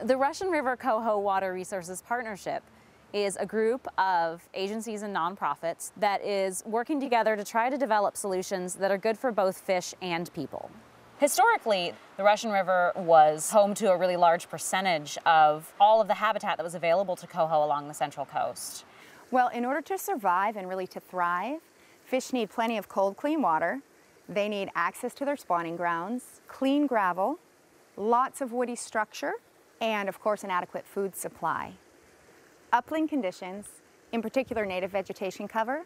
The Russian River Coho Water Resources Partnership is a group of agencies and nonprofits that is working together to try to develop solutions that are good for both fish and people. Historically, the Russian River was home to a really large percentage of all of the habitat that was available to coho along the Central Coast. Well, in order to survive and really to thrive, fish need plenty of cold, clean water. They need access to their spawning grounds, clean gravel, lots of woody structure, and of course an adequate food supply. Upland conditions, in particular native vegetation cover,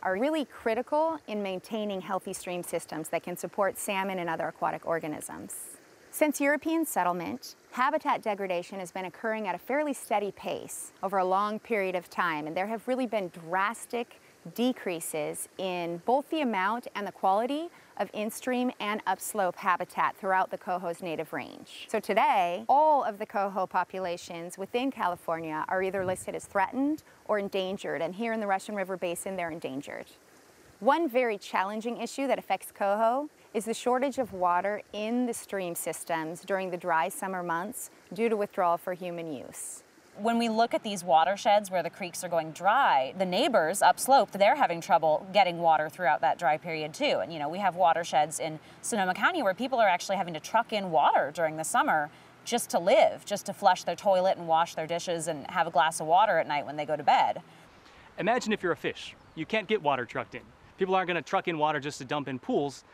are really critical in maintaining healthy stream systems that can support salmon and other aquatic organisms. Since European settlement, habitat degradation has been occurring at a fairly steady pace over a long period of time, and there have really been drastic decreases in both the amount and the quality of in-stream and upslope habitat throughout the coho's native range. So today, all of the coho populations within California are either listed as threatened or endangered, and here in the Russian River Basin, they're endangered. One very challenging issue that affects coho is the shortage of water in the stream systems during the dry summer months due to withdrawal for human use. When we look at these watersheds where the creeks are going dry, the neighbors upslope, they're having trouble getting water throughout that dry period too. And we have watersheds in Sonoma County where people are actually having to truck in water during the summer just to live, just to flush their toilet and wash their dishes and have a glass of water at night when they go to bed. Imagine if you're a fish. You can't get water trucked in. People aren't going to truck in water just to dump in pools.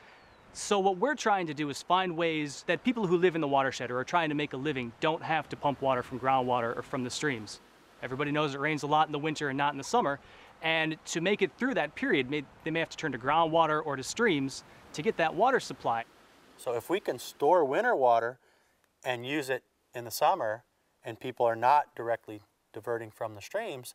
So what we're trying to do is find ways that people who live in the watershed or are trying to make a living don't have to pump water from groundwater or from the streams. Everybody knows it rains a lot in the winter and not in the summer, and to make it through that period, they may have to turn to groundwater or to streams to get that water supply. So if we can store winter water and use it in the summer, and people are not directly diverting from the streams,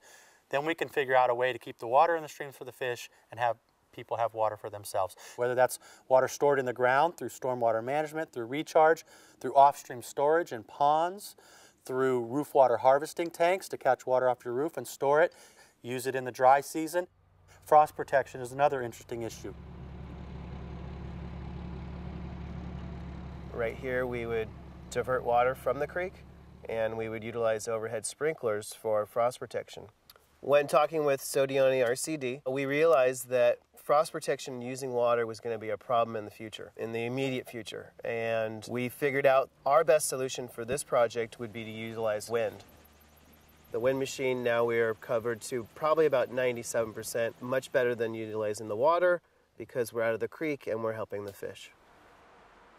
then we can figure out a way to keep the water in the streams for the fish and have people have water for themselves. Whether that's water stored in the ground through stormwater management, through recharge, through off-stream storage in ponds, through roof water harvesting tanks to catch water off your roof and store it, use it in the dry season. Frost protection is another interesting issue. Right here we would divert water from the creek and we would utilize overhead sprinklers for frost protection. When talking with Sodiani RCD, we realized that frost protection using water was going to be a problem in the future, in the immediate future. And we figured out our best solution for this project would be to utilize wind. The wind machine, now we are covered to probably about 97%, much better than utilizing the water because we're out of the creek and we're helping the fish.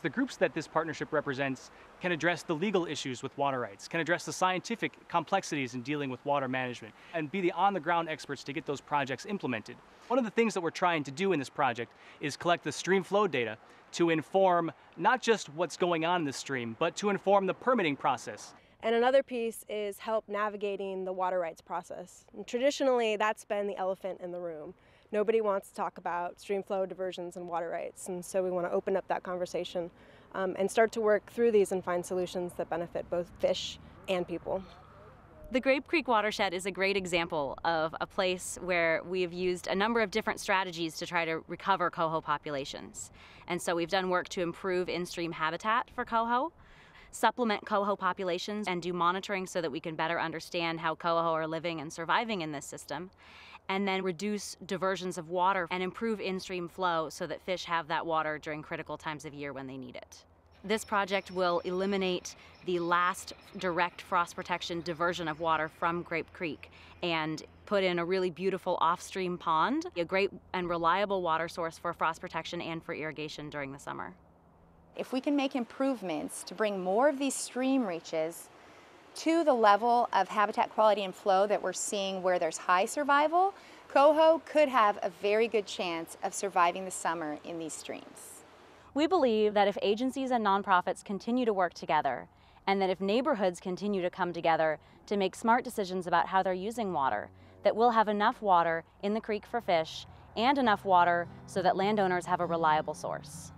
The groups that this partnership represents can address the legal issues with water rights, can address the scientific complexities in dealing with water management, and be the on-the-ground experts to get those projects implemented. One of the things that we're trying to do in this project is collect the stream flow data to inform not just what's going on in the stream, but to inform the permitting process. And another piece is help navigating the water rights process. And traditionally, that's been the elephant in the room. Nobody wants to talk about stream flow, diversions, and water rights, and so we want to open up that conversation and start to work through these and find solutions that benefit both fish and people. The Grape Creek Watershed is a great example of a place where we've used a number of different strategies to try to recover coho populations. And so we've done work to improve in-stream habitat for coho, supplement coho populations, and do monitoring so that we can better understand how coho are living and surviving in this system, and then reduce diversions of water and improve in-stream flow so that fish have that water during critical times of year when they need it. This project will eliminate the last direct frost protection diversion of water from Grape Creek and put in a really beautiful off-stream pond, a great and reliable water source for frost protection and for irrigation during the summer. If we can make improvements to bring more of these stream reaches to the level of habitat quality and flow that we're seeing where there's high survival, coho could have a very good chance of surviving the summer in these streams. We believe that if agencies and nonprofits continue to work together, and that if neighborhoods continue to come together to make smart decisions about how they're using water, that we'll have enough water in the creek for fish and enough water so that landowners have a reliable source.